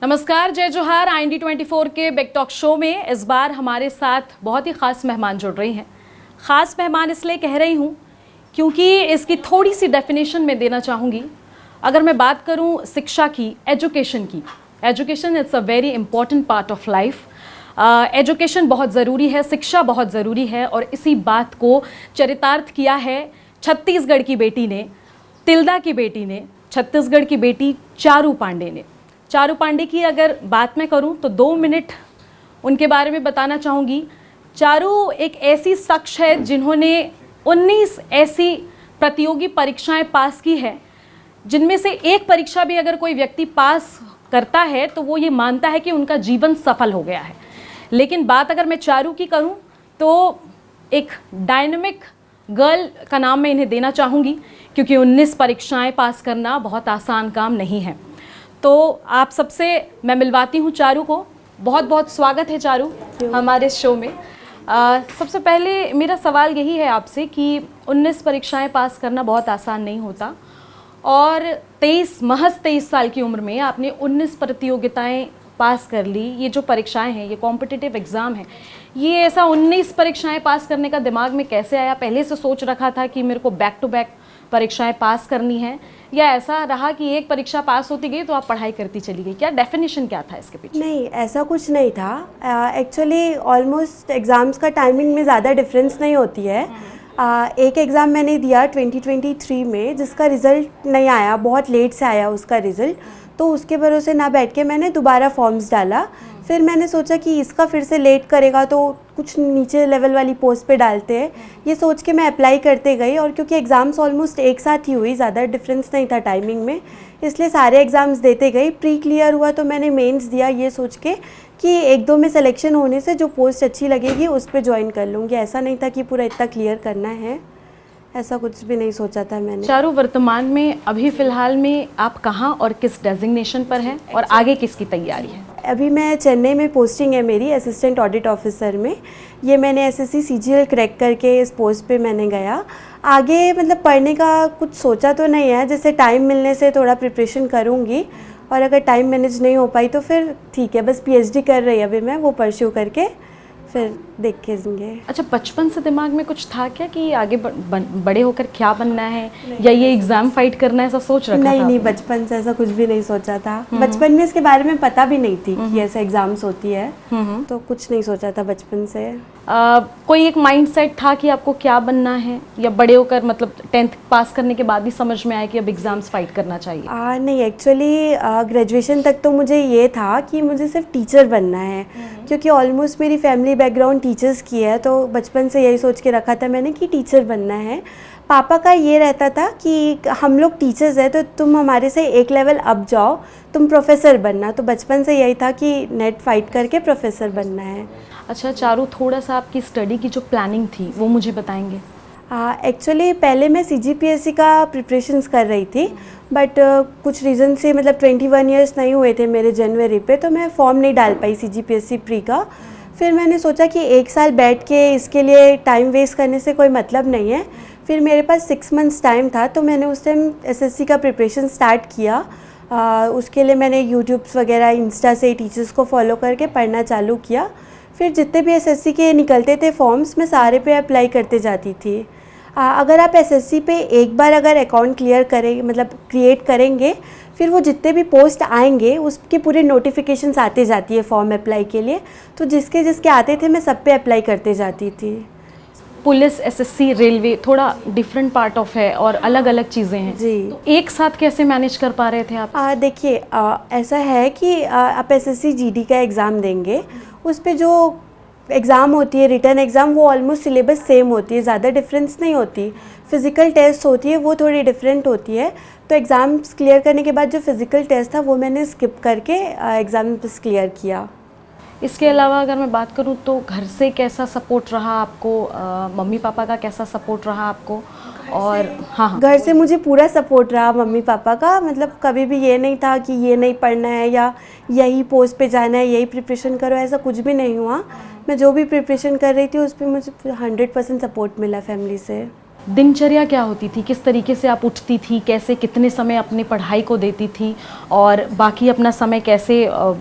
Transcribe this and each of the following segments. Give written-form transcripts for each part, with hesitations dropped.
नमस्कार, जय जोहार। IND 24 के बिग टॉक शो में इस बार हमारे साथ बहुत ही ख़ास मेहमान जुड़ रही हैं। ख़ास मेहमान इसलिए कह रही हूँ क्योंकि इसकी थोड़ी सी डेफिनेशन मैं देना चाहूँगी। अगर मैं बात करूँ शिक्षा की, एजुकेशन की, education it's a very important part of life. Education बहुत ज़रूरी है, शिक्षा बहुत ज़रूरी है और इसी बात को चरितार्थ किया है छत्तीसगढ़ की बेटी ने, तिल्दा की बेटी ने, छत्तीसगढ़ की बेटी चारू पांडे ने। चारू पांडे की अगर बात मैं करूं तो 2 मिनट उनके बारे में बताना चाहूँगी। चारू एक ऐसी शख्स है जिन्होंने 19 ऐसी प्रतियोगी परीक्षाएं पास की है, जिनमें से एक परीक्षा भी अगर कोई व्यक्ति पास करता है तो वो ये मानता है कि उनका जीवन सफल हो गया है। लेकिन बात अगर मैं चारू की करूं तो एक डायनामिक गर्ल का नाम मैं इन्हें देना चाहूँगी, क्योंकि 19 परीक्षाएं पास करना बहुत आसान काम नहीं है। तो आप सबसे मैं मिलवाती हूँ चारू को। बहुत बहुत स्वागत है चारू हमारे शो में। सबसे पहले मेरा सवाल यही है आपसे कि 19 परीक्षाएं पास करना बहुत आसान नहीं होता और महज 23 साल की उम्र में आपने 19 प्रतियोगिताएं पास कर ली। ये जो परीक्षाएं हैं, ये कॉम्पिटिटिव एग्ज़ाम है, ये ऐसा 19 परीक्षाएं पास करने का दिमाग में कैसे आया? पहले से सोच रखा था कि मेरे को बैक टू बैक परीक्षाएं पास करनी है, या ऐसा रहा कि एक परीक्षा पास होती गई तो आप पढ़ाई करती चली गई? क्या डेफिनेशन क्या था इसके पीछे? नहीं, ऐसा कुछ नहीं था। एक्चुअली ऑलमोस्ट एग्ज़ाम्स का टाइमिंग में ज़्यादा डिफरेंस नहीं होती है। एक एग्ज़ाम मैंने दिया 2023 में, जिसका रिज़ल्ट नहीं आया, बहुत लेट से आया उसका रिज़ल्ट। तो उसके भरोसे ना बैठ के मैंने दोबारा फॉर्म्स डाला। फिर मैंने सोचा कि इसका फिर से लेट करेगा तो कुछ नीचे लेवल वाली पोस्ट पे डालते हैं, ये सोच के मैं अप्लाई करते गई। और क्योंकि एग्ज़ाम्स ऑलमोस्ट एक साथ ही हुई, ज़्यादा डिफरेंस नहीं था टाइमिंग में, इसलिए सारे एग्ज़ाम्स देते गई। प्री क्लियर हुआ तो मैंने मेंस दिया, ये सोच के कि 1-2 में सिलेक्शन होने से जो पोस्ट अच्छी लगेगी उस पर ज्वाइन कर लूँगी। ऐसा नहीं था कि पूरा इतना क्लियर करना है, ऐसा कुछ भी नहीं सोचा था मैंने। चारू, वर्तमान में अभी फ़िलहाल में आप कहाँ और किस डेजिग्नेशन पर हैं और आगे किसकी तैयारी है? अभी मैं चेन्नई में पोस्टिंग है मेरी, असिस्टेंट ऑडिट ऑफिसर में। ये मैंने SSC CGL क्रैक करके इस पोस्ट पे मैंने गया। आगे मतलब पढ़ने का कुछ सोचा तो नहीं है, जैसे टाइम मिलने से थोड़ा प्रिपरेशन करूँगी, और अगर टाइम मैनेज नहीं हो पाई तो फिर ठीक है, बस PhD कर रही अभी मैं, वो परस्यू करके फिर देखेंगे। अच्छा, बचपन से दिमाग में कुछ था क्या कि आगे बड़े होकर क्या बनना है, या ये एग्ज़ाम फाइट करना है, ऐसा सोच रखा था? नहीं, बचपन से ऐसा कुछ भी नहीं सोचा था। बचपन में इसके बारे में पता भी नहीं थी कि ऐसे एग्जाम्स होती है, तो कुछ नहीं सोचा था बचपन से। कोई एक माइंडसेट था कि आपको क्या बनना है, या बड़े होकर मतलब 10th पास करने के बाद ही समझ में आया कि अब एग्ज़ाम्स फाइट करना चाहिए? नहीं, एक्चुअली ग्रेजुएशन तक तो मुझे ये था कि मुझे सिर्फ टीचर बनना है, क्योंकि ऑलमोस्ट मेरी फैमिली बैकग्राउंड टीचर्स की है, तो बचपन से यही सोच के रखा था मैंने कि टीचर बनना है। पापा का ये रहता था कि हम लोग टीचर्स हैं तो तुम हमारे से एक लेवल अप जाओ, तुम प्रोफेसर बनना। तो बचपन से यही था कि नेट फाइट करके प्रोफेसर बनना है। अच्छा चारू, थोड़ा सा आपकी स्टडी की जो प्लानिंग थी वो मुझे बताएंगे? एक्चुअली पहले मैं CGPSC का प्रिपरेशंस कर रही थी, बट कुछ रीज़न से मतलब 21 ईयर्स नहीं हुए थे मेरे जनवरी पे, तो मैं फॉर्म नहीं डाल पाई CGPSC प्री का। फिर मैंने सोचा कि 1 साल बैठ के इसके लिए टाइम वेस्ट करने से कोई मतलब नहीं है। फिर मेरे पास 6 मंथ्स टाइम था, तो मैंने उस टाइम SSC का प्रिपरेशन स्टार्ट किया। उसके लिए मैंने यूट्यूब्स वगैरह, इंस्टा से टीचर्स को फॉलो करके पढ़ना चालू किया। फिर जितने भी SSC के निकलते थे फॉर्म्स, मैं सारे पे अप्लाई करते जाती थी। अगर आप SSC पे एक बार अगर अकाउंट क्लियर करें, मतलब क्रिएट करेंगे, फिर वो जितने भी पोस्ट आएंगे उसके पूरे नोटिफिकेशंस आते जाती है फॉर्म अप्लाई के लिए, तो जिसके जिसके आते थे मैं सब पे अप्लाई करते जाती थी। पुलिस, SSC, रेलवे थोड़ा डिफरेंट पार्ट ऑफ है और अलग अलग चीज़ें हैं जी। तो एक साथ कैसे मैनेज कर पा रहे थे आप? देखिए, ऐसा है कि आप SSC GD का एग्ज़ाम देंगे, उस पर जो एग्ज़ाम होती है, रिटर्न एग्ज़ाम, वो ऑलमोस्ट सिलेबस सेम होती है, ज़्यादा डिफरेंस नहीं होती। फ़िज़िकल टेस्ट होती है, वो थोड़ी डिफरेंट होती है। तो एग्ज़ाम्स क्लियर करने के बाद जो फ़िज़िकल टेस्ट था वो मैंने स्किप करके एग्ज़ाम्स क्लियर किया। इसके अलावा अगर मैं बात करूं तो घर से कैसा सपोर्ट रहा आपको, मम्मी पापा का कैसा सपोर्ट रहा आपको? और हाँ, घर से मुझे पूरा सपोर्ट रहा मम्मी पापा का। मतलब कभी भी ये नहीं था कि ये नहीं पढ़ना है या यही पोस्ट पे जाना है, यही प्रिपरेशन करो, ऐसा कुछ भी नहीं हुआ। मैं जो भी प्रिपरेशन कर रही थी उस पर मुझे 100% सपोर्ट मिला फैमिली से। दिनचर्या क्या होती थी, किस तरीके से आप उठती थी, कैसे कितने समय अपनी पढ़ाई को देती थी और बाकी अपना समय कैसे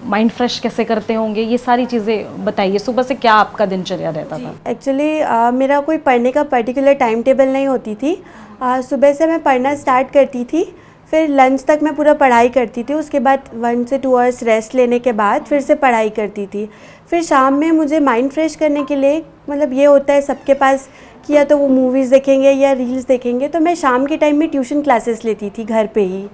माइंड फ्रेश कैसे करते होंगे, ये सारी चीज़ें बताइए। सुबह से क्या आपका दिनचर्या रहता था? एक्चुअली मेरा कोई पढ़ने का पर्टिकुलर टाइम टेबल नहीं होती थी। सुबह से मैं पढ़ना स्टार्ट करती थी, फिर लंच तक मैं पूरा पढ़ाई करती थी, उसके बाद 1 से 2 आवर्स रेस्ट लेने के बाद फिर से पढ़ाई करती थी। फिर शाम में मुझे माइंड फ्रेश करने के लिए, मतलब ये होता है सबके पास कि या तो वो मूवीज़ देखेंगे या रील्स देखेंगे, तो मैं शाम के टाइम में ट्यूशन क्लासेस लेती थी घर पे ही।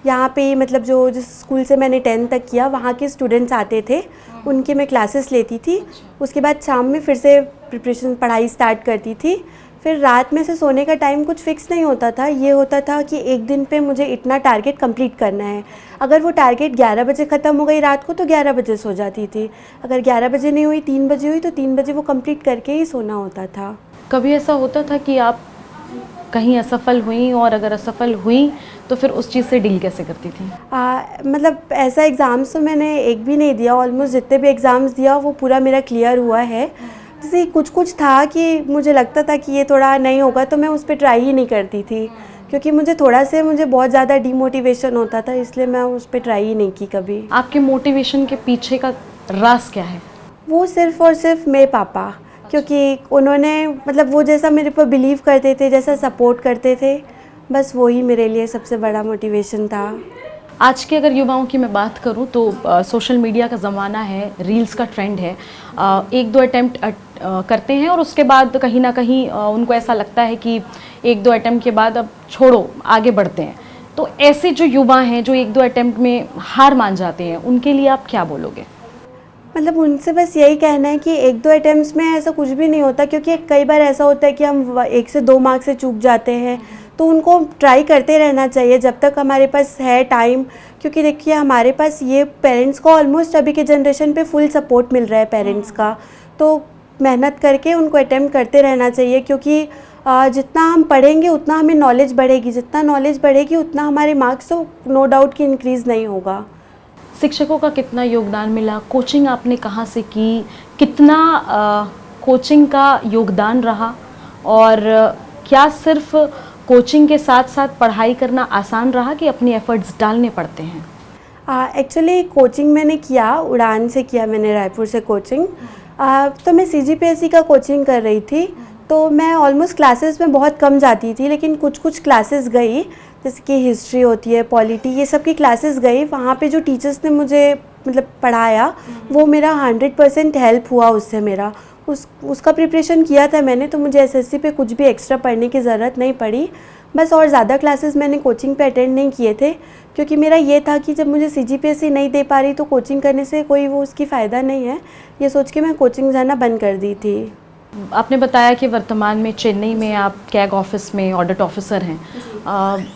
यहाँ पे ही मतलब जो जिस स्कूल से मैंने 10th तक किया वहाँ के स्टूडेंट्स आते थे, उनकी मैं क्लासेस लेती थी। उसके बाद शाम में फिर से प्रिपरेशन पढ़ाई स्टार्ट करती थी। फिर रात में से सोने का टाइम कुछ फिक्स नहीं होता था, ये होता था कि एक दिन पे मुझे इतना टारगेट कंप्लीट करना है। अगर वो टारगेट 11 बजे ख़त्म हो गई रात को तो 11 बजे सो जाती थी, अगर 11 बजे नहीं हुई 3 बजे हुई तो 3 बजे वो कंप्लीट करके ही सोना होता था। कभी ऐसा होता था कि आप कहीं असफल हुई, और अगर असफल हुई तो फिर उस चीज़ से डील कैसे करती थी? मतलब ऐसा एग्ज़ाम्स तो मैंने एक भी नहीं दिया, ऑलमोस्ट जितने भी एग्ज़ाम्स दिया वो पूरा मेरा क्लियर हुआ है। जैसे कुछ था कि मुझे लगता था कि ये थोड़ा नहीं होगा तो मैं उस पर ट्राई ही नहीं करती थी, क्योंकि मुझे बहुत ज़्यादा डिमोटिवेशन होता था, इसलिए मैं उस पर ट्राई ही नहीं की कभी। आपके मोटिवेशन के पीछे का राज क्या है? वो सिर्फ़ और सिर्फ मेरे पापा, क्योंकि उन्होंने मतलब वो जैसा मेरे पर बिलीव करते थे, जैसा सपोर्ट करते थे, बस वही मेरे लिए सबसे बड़ा मोटिवेशन था। आज के अगर युवाओं की मैं बात करूं तो सोशल मीडिया का ज़माना है, रील्स का ट्रेंड है। 1-2 अटैम्प्ट करते हैं और उसके बाद कहीं ना कहीं उनको ऐसा लगता है कि 1-2 अटैम्प्ट के बाद अब छोड़ो, आगे बढ़ते हैं। तो ऐसे जो युवा हैं जो 1-2 अटैम्प्ट में हार मान जाते हैं, उनके लिए आप क्या बोलोगे? मतलब उनसे बस यही कहना है कि 1-2 अटैम्प्ट्स में ऐसा कुछ भी नहीं होता, क्योंकि कई बार ऐसा होता है कि हम 1 से 2 मार्क्स से चूक जाते हैं, तो उनको ट्राई करते रहना चाहिए जब तक हमारे पास है टाइम। क्योंकि देखिए हमारे पास ये पेरेंट्स को ऑलमोस्ट अभी के जनरेशन पे फुल सपोर्ट मिल रहा है पेरेंट्स का, तो मेहनत करके उनको अटेम्प्ट करते रहना चाहिए, क्योंकि जितना हम पढ़ेंगे उतना हमें नॉलेज बढ़ेगी, जितना नॉलेज बढ़ेगी उतना हमारे मार्क्स तो नो डाउट कि इंक्रीज़ नहीं होगा। शिक्षकों का कितना योगदान मिला? कोचिंग आपने कहाँ से की? कितना कोचिंग का योगदान रहा? और क्या सिर्फ कोचिंग के साथ साथ पढ़ाई करना आसान रहा कि अपनी एफर्ट्स डालने पड़ते हैं? एक्चुअली कोचिंग मैंने किया, उड़ान से किया मैंने, रायपुर से कोचिंग। तो मैं CGPSC का कोचिंग कर रही थी, तो मैं ऑलमोस्ट क्लासेस में बहुत कम जाती थी, लेकिन कुछ क्लासेस गई, जैसे कि हिस्ट्री होती है, पॉलिटी, ये सब की क्लासेस गई। वहाँ पे जो टीचर्स ने मुझे मतलब पढ़ाया वो मेरा 100% हेल्प हुआ उससे। मेरा उसका प्रिपरेशन किया था मैंने, तो मुझे SSC पे कुछ भी एक्स्ट्रा पढ़ने की ज़रूरत नहीं पड़ी। बस और ज़्यादा क्लासेस मैंने कोचिंग पे अटेंड नहीं किए थे, क्योंकि मेरा ये था कि जब मुझे CGPSC नहीं दे पा रही तो कोचिंग करने से कोई वो उसकी फ़ायदा नहीं है, ये सोच के मैं कोचिंग जाना बंद कर दी थी। आपने बताया कि वर्तमान में चेन्नई में आप कैग ऑफिस में ऑडिट ऑफिसर हैं।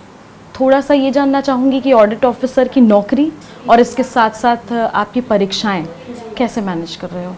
थोड़ा सा ये जानना चाहूँगी कि ऑडिट ऑफिसर की नौकरी और इसके साथ साथ आपकी परीक्षाएं कैसे मैनेज कर रहे हो?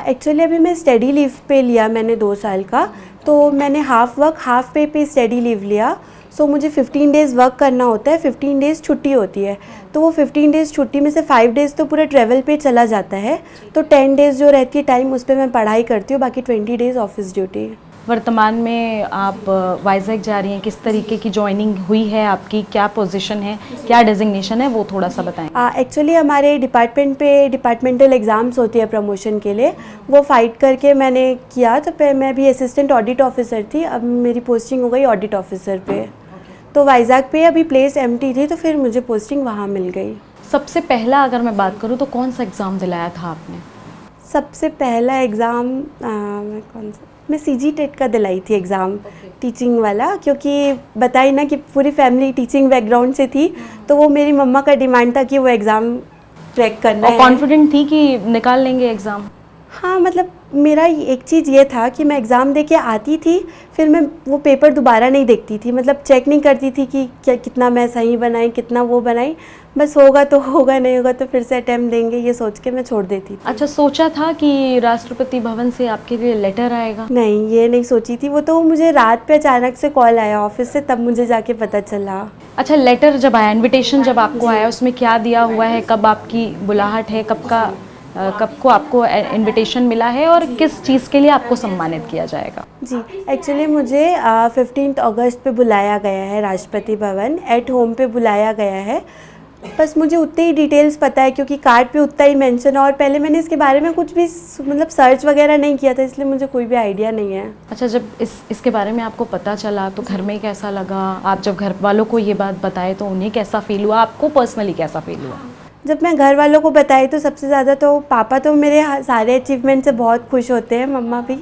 एक्चुअली अभी मैं स्टडी लीव पे लिया मैंने 2 साल का, तो मैंने हाफ वर्क हाफ पे पे स्टडी लीव लिया। सो मुझे 15 डेज़ वर्क करना होता है, 15 डेज़ छुट्टी होती है, तो वो 15 डेज़ छुट्टी में से 5 डेज़ तो पूरे ट्रैवल पे चला जाता है, तो 10 डेज़ जो रहती है टाइम उस पर मैं पढ़ाई करती हूँ, बाकी 20 डेज़ ऑफिस ड्यूटी। वर्तमान में आप वाइजैक जा रही हैं, किस तरीके की ज्वाइनिंग हुई है आपकी, क्या पोजीशन है, क्या डेजिग्नेशन है, वो थोड़ा सा बताएं। एक्चुअली हमारे डिपार्टमेंट पे डिपार्टमेंटल एग्ज़ाम्स होती है प्रमोशन के लिए, वो फाइट करके मैंने किया। तो मैं भी असिस्टेंट ऑडिट ऑफिसर थी, अब मेरी पोस्टिंग हो गई ऑडिट ऑफिसर पे। तो वाइजैक पे अभी प्लेस एम्प्टी थी, तो फिर मुझे पोस्टिंग वहाँ मिल गई। सबसे पहला अगर मैं बात करूँ तो कौन सा एग्ज़ाम दिलाया था आपने? सबसे पहला एग्ज़ाम मैं CG टेट का दिलाई थी एग्ज़ाम, टीचिंग वाला, क्योंकि बताई ना कि पूरी फैमिली टीचिंग बैकग्राउंड से थी, तो वो मेरी मम्मा का डिमांड था कि वो एग्ज़ाम क्रैक करना है। और कॉन्फिडेंट थी कि निकाल लेंगे एग्ज़ाम? हाँ, मतलब मेरा एक चीज़ ये था कि मैं एग्ज़ाम दे के आती थी, फिर मैं वो पेपर दोबारा नहीं देखती थी, मतलब चेक नहीं करती थी कि क्या कितना मैं सही बनाई, कितना वो बनाई, बस होगा तो होगा, नहीं होगा तो फिर से अटैम्प्ट देंगे, ये सोच के मैं छोड़ देती थी। अच्छा, सोचा था कि राष्ट्रपति भवन से आपके लिए लेटर आएगा? नहीं, ये नहीं सोची थी, वो तो मुझे रात पे अचानक से कॉल आया ऑफिस से, तब मुझे जाके पता चला। अच्छा, लेटर जब आया, इनविटेशन जब आपको आया, उसमें क्या दिया हुआ है, कब आपकी बुलाहट है, कब का कब को आपको इनविटेशन मिला है और किस चीज़ के लिए आपको सम्मानित किया जाएगा? जी, एक्चुअली मुझे 15 अगस्त पे बुलाया गया है राष्ट्रपति भवन, एट होम पे बुलाया गया है। बस मुझे उतनी ही डिटेल्स पता है क्योंकि कार्ड पे उतना ही मेंशन है और पहले मैंने इसके बारे में कुछ भी मतलब सर्च वगैरह नहीं किया था, इसलिए मुझे कोई भी आइडिया नहीं है। अच्छा, जब इसके बारे में आपको पता चला तो घर में कैसा लगा? आप जब घर वालों को ये बात बताए तो उन्हें कैसा फील हुआ? आपको पर्सनली कैसा फील हुआ? जब मैं घर वालों को बताई तो सबसे ज़्यादा तो पापा तो मेरे सारे अचीवमेंट से बहुत खुश होते हैं, मम्मा भी,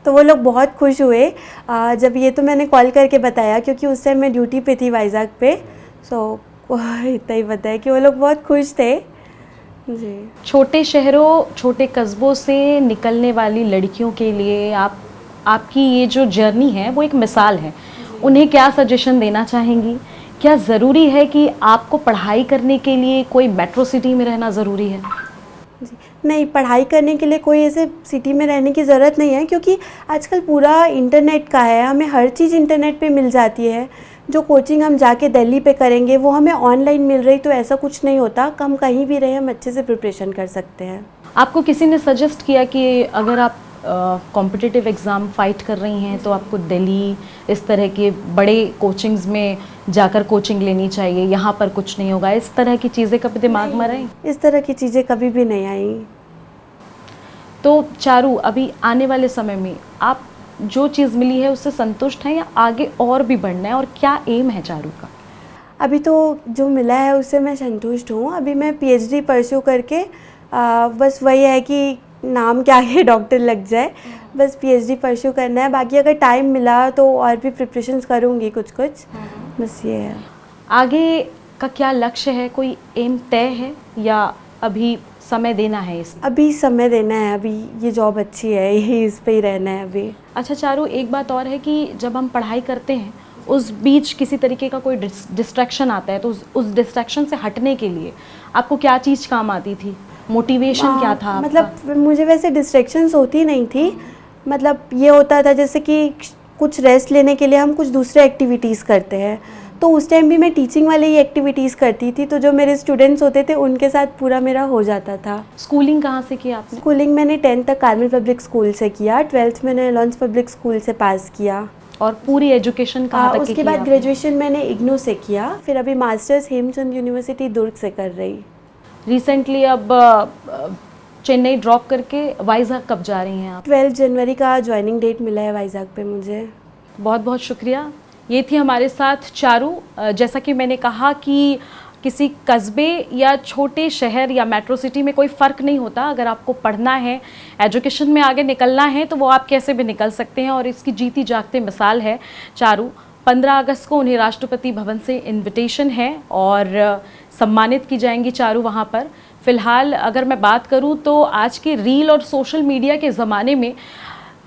तो वो लोग बहुत खुश हुए जब ये तो मैंने कॉल करके बताया क्योंकि उस टाइम मैं ड्यूटी पे थी वाइज़ाग पे। सो इतना ही पता है कि वो लोग बहुत खुश थे जी। छोटे शहरों, छोटे कस्बों से निकलने वाली लड़कियों के लिए आपकी ये जो जर्नी है वो एक मिसाल है। उन्हें क्या सजेशन देना चाहेंगी? क्या ज़रूरी है कि आपको पढ़ाई करने के लिए कोई मेट्रो सिटी में रहना ज़रूरी है? जी, नहीं, पढ़ाई करने के लिए कोई ऐसे सिटी में रहने की ज़रूरत नहीं है क्योंकि आजकल पूरा इंटरनेट का है, हमें हर चीज़ इंटरनेट पे मिल जाती है। जो कोचिंग हम जाके दिल्ली पे करेंगे वो हमें ऑनलाइन मिल रही, तो ऐसा कुछ नहीं होता, हम कहीं भी रहे हम अच्छे से प्रिपरेशन कर सकते हैं। आपको किसी ने सजेस्ट किया कि अगर आप कॉम्पिटिटिव एग्ज़ाम फाइट कर रही हैं तो आपको दिल्ली इस तरह के बड़े कोचिंग्स में जाकर कोचिंग लेनी चाहिए, यहाँ पर कुछ नहीं होगा, इस तरह की चीज़ें कभी दिमाग में आई? इस तरह की चीज़ें कभी भी नहीं आई। तो चारू, अभी आने वाले समय में आप जो चीज़ मिली है उससे संतुष्ट हैं या आगे और भी बढ़ना है, और क्या एम है चारू का? अभी तो जो मिला है उससे मैं संतुष्ट हूँ। अभी मैं PhD परस्यू करके बस वही है कि नाम के आगे डॉक्टर लग जाए, बस PhD परस्यू करना है। बाकी अगर टाइम मिला तो और भी प्रिपरेशंस करूँगी कुछ, बस ये है। आगे का क्या लक्ष्य है? कोई एम तय है या अभी समय देना है इस? अभी समय देना है, अभी ये जॉब अच्छी है, यही इस पे ही रहना है अभी। अच्छा चारू, एक बात और है कि जब हम पढ़ाई करते हैं उस बीच किसी तरीके का कोई डिस्ट्रैक्शन आता है तो उस डिस्ट्रैक्शन से हटने के लिए आपको क्या चीज़ काम आती थी? मोटिवेशन क्या था आपका? मतलब मुझे वैसे डिस्ट्रैक्शंस होती नहीं थी, मतलब ये होता था जैसे कि कुछ रेस्ट लेने के लिए हम कुछ दूसरे एक्टिविटीज़ करते हैं, तो उस टाइम भी मैं टीचिंग वाले ही एक्टिविटीज़ करती थी, तो जो मेरे स्टूडेंट्स होते थे उनके साथ पूरा मेरा हो जाता था। स्कूलिंग कहाँ से की आपने? स्कूलिंग मैंने 10th तक कार्मेल पब्लिक स्कूल से किया, 12th मैंने लॉन्स पब्लिक स्कूल से पास किया। और पूरी एजुकेशन कहाँ तक? उसके बाद ग्रेजुएशन मैंने इग्नू से किया, फिर अभी मास्टर्स हेमचंद यूनिवर्सिटी दुर्ग से कर रही। रिसेंटली अब चेन्नई ड्रॉप करके वाइज़ाग कब जा रही हैं आप? 12 जनवरी का ज्वाइनिंग डेट मिला है वाइज़ाग पे मुझे। बहुत बहुत शुक्रिया। ये थी हमारे साथ चारू। जैसा कि मैंने कहा कि किसी कस्बे या छोटे शहर या मेट्रो सिटी में कोई फ़र्क नहीं होता। अगर आपको पढ़ना है, एजुकेशन में आगे निकलना है तो वो आप कैसे भी निकल सकते हैं, और इसकी जीती जागती मिसाल है चारू। 15 अगस्त को उन्हें राष्ट्रपति भवन से इनविटेशन है और सम्मानित की जाएंगी चारू वहाँ पर। फ़िलहाल अगर मैं बात करूँ तो आज के रील और सोशल मीडिया के ज़माने में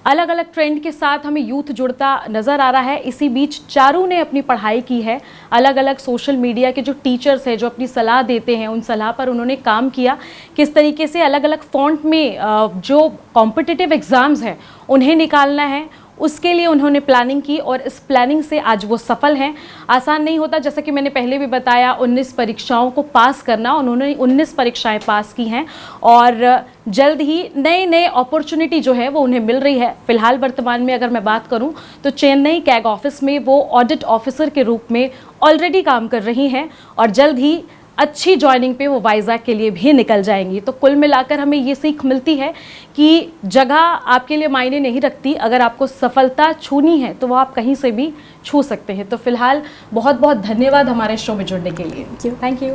अलग अलग ट्रेंड के साथ हमें यूथ जुड़ता नज़र आ रहा है। इसी बीच चारू ने अपनी पढ़ाई की है, अलग अलग सोशल मीडिया के जो टीचर्स हैं जो अपनी सलाह देते हैं उन सलाह पर उन्होंने काम किया। किस तरीके से अलग अलग फॉन्ट में जो कॉम्पिटिटिव एग्ज़ाम्स हैं उन्हें निकालना है, उसके लिए उन्होंने प्लानिंग की और इस प्लानिंग से आज वो सफल हैं। आसान नहीं होता, जैसा कि मैंने पहले भी बताया, 19 परीक्षाओं को पास करना। उन्होंने 19 परीक्षाएं पास की हैं और जल्द ही नए नए अपॉर्चुनिटी जो है वो उन्हें मिल रही है। फ़िलहाल वर्तमान में अगर मैं बात करूं तो चेन्नई कैग ऑफिस में वो ऑडिट ऑफिसर के रूप में ऑलरेडी काम कर रही हैं और जल्द ही अच्छी जॉइनिंग पे वो वाइज़ाग के लिए भी निकल जाएंगी। तो कुल मिलाकर हमें ये सीख मिलती है कि जगह आपके लिए मायने नहीं रखती। अगर आपको सफलता छूनी है तो वो आप कहीं से भी छू सकते हैं। तो फिलहाल बहुत बहुत धन्यवाद हमारे शो में जुड़ने के लिए। Thank you.